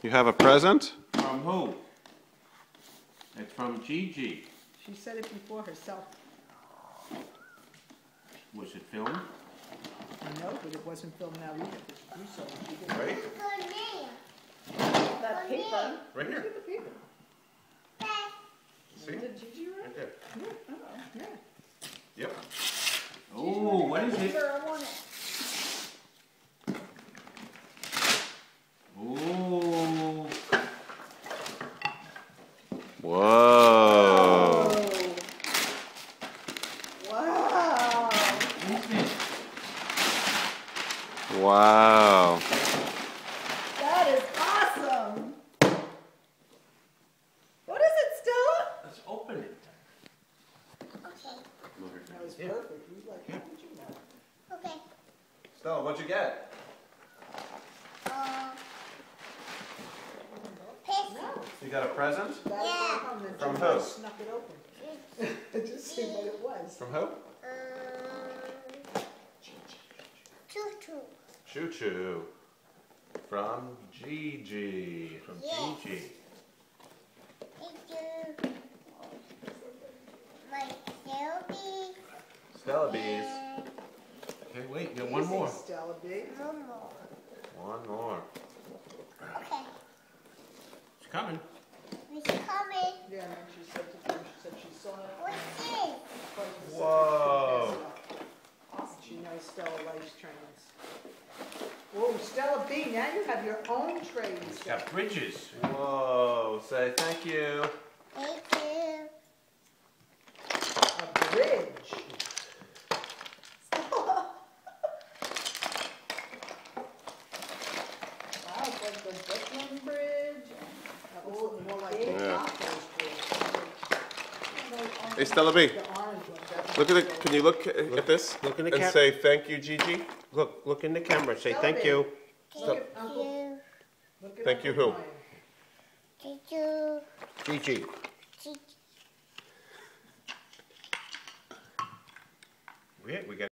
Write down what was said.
You have a present? From who? It's from Gigi. She said it before herself. Was it filmed? No, but it wasn't filmed now either. You saw it. She did. Right? That paper. Right here. Look at the paper. See? Did Gigi write? Right there. Yeah. Oh, yeah. Yep. Oh, what is it? Paper, I want it. Oh. Whoa. Wow. What is it? Wow. That is awesome. What is it, Stella? Let's open it. That was perfect. You like, how did you know? Okay. Stella, what'd you get? No. You got a present? Yeah. From who? Snuck it open. Just see what it was. From who? Choo-choo. Choo Choo. From Gigi. From Yes. Gigi. Thank you. My selfie. Stella Bees. Okay, wait, get one more. Stella B. No more. One more. Okay. It's coming. It's coming. Yeah, and then she said to them, she said she saw it. What's this? Whoa. She knows Stella likes trains. Whoa, Stella B, now you have your own train. It's got bridges. Whoa. Say thank you. Thank you. A bridge. Wow, it's like the Brooklyn Bridge. That was more like the Yeah. Tacos Bridge. Hey, Stella B. The orange one. that Look at was it. so- Can you look at this? Look in the and camera. say thank you, Gigi? Look in the camera. Say Stella thank B. you. Look at Thank Uncle. you. Look at Thank you Uncle who? Brian. Thank you. Gigi. Thank We got